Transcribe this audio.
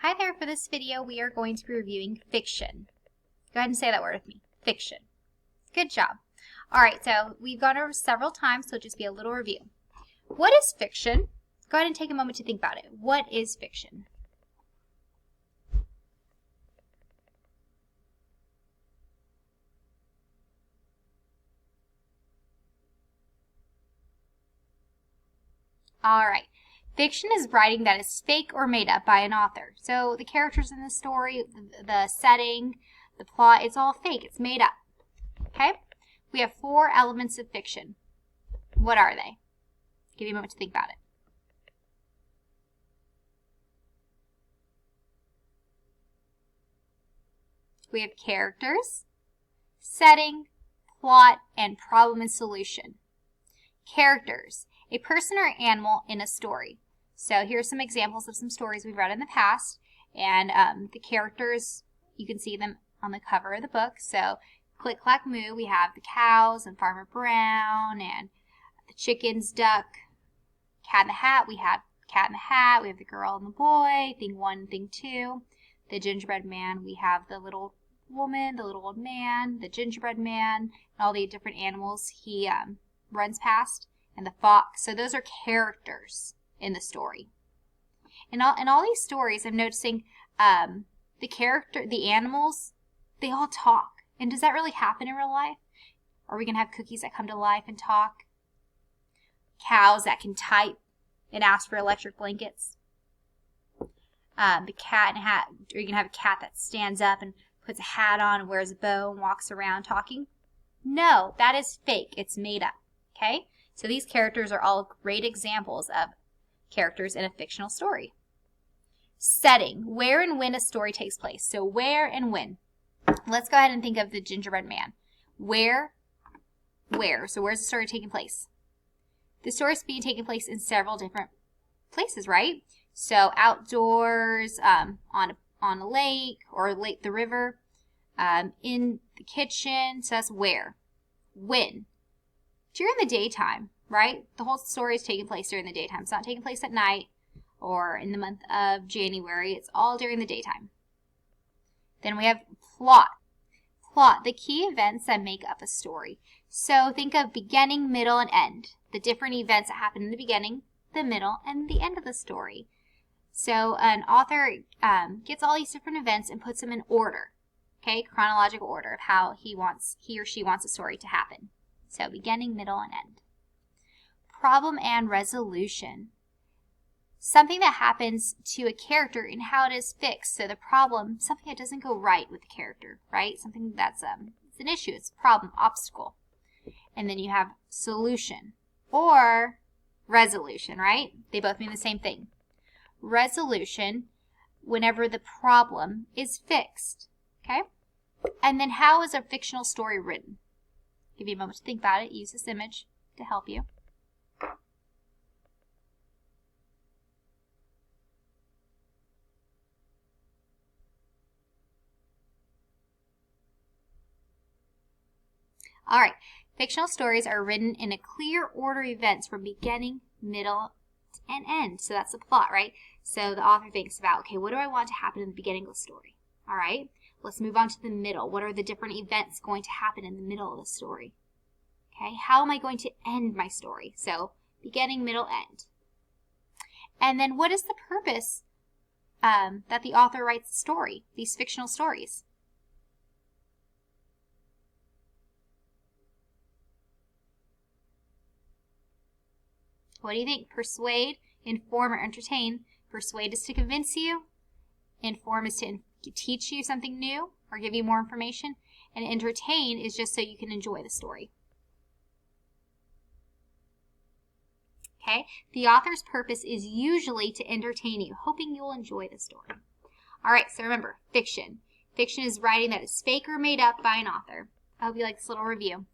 Hi there, for this video we are going to be reviewing fiction. Go ahead and say that word with me, fiction. Good job. Alright, so we've gone over several times, so it'll just be a little review. What is fiction? Go ahead and take a moment to think about it. What is fiction? Alright. Fiction is writing that is fake or made up by an author. So the characters in the story, the setting, the plot, it's all fake. It's made up. Okay? We have 4 elements of fiction. What are they? Give you a moment to think about it. We have characters, setting, plot, and problem and solution. Characters. A person or animal in a story. So here's some examples of some stories we've read in the past, and the characters, you can see them on the cover of the book. So Click Clack Moo, we have the cows and Farmer Brown and the chickens, duck, Cat in the Hat, we have Cat in the Hat, we have the girl and the boy, thing 1, thing 2. The gingerbread man, we have the little woman, the little old man, the gingerbread man, and all the different animals he runs past. And the fox. So those are characters in the story. In all these stories, I'm noticing the animals, they all talk. And does that really happen in real life? Are we going to have cookies that come to life and talk? Cows that can type and ask for electric blankets? The cat and hat, are you going to have a cat that stands up and puts a hat on and wears a bow and walks around talking? No, that is fake. It's made up. Okay? So these characters are all great examples of characters in a fictional story. Setting, where and when a story takes place. So where and when. Let's go ahead and think of the gingerbread man. Where? So where's the story taking place? The story is being taken place in several different places, right? So outdoors, on a lake or the river, in the kitchen. So that's where. When? During the daytime, right? The whole story is taking place during the daytime. It's not taking place at night or in the month of January. It's all during the daytime. Then we have plot. Plot, the key events that make up a story. So think of beginning, middle, and end. The different events that happen in the beginning, the middle, and the end of the story. So an author gets all these different events and puts them in order. Okay, chronological order of how he or she wants a story to happen. So beginning, middle, and end. Problem and resolution. Something that happens to a character and how it is fixed. So the problem, something that doesn't go right with the character, right? Something that's it's an issue, it's a problem, obstacle. And then you have solution or resolution, right? They both mean the same thing. Resolution, whenever the problem is fixed, okay? And then how is a fictional story written? Give you a moment to think about it. Use this image to help you. All right. Fictional stories are written in a clear order of events from beginning, middle, and end. So that's the plot, right? So the author thinks about, okay, what do I want to happen in the beginning of the story? All right. Let's move on to the middle. What are the different events going to happen in the middle of the story? Okay, how am I going to end my story? So, beginning, middle, end. And then what is the purpose that the author writes the story, these fictional stories? What do you think? Persuade, inform, or entertain. Persuade is to convince you. Inform is to teach you something new or give you more information. And entertain is just so you can enjoy the story. Okay, the author's purpose is usually to entertain you, hoping you'll enjoy the story. All right, so remember, fiction. Fiction is writing that is fake or made up by an author. I hope you like this little review.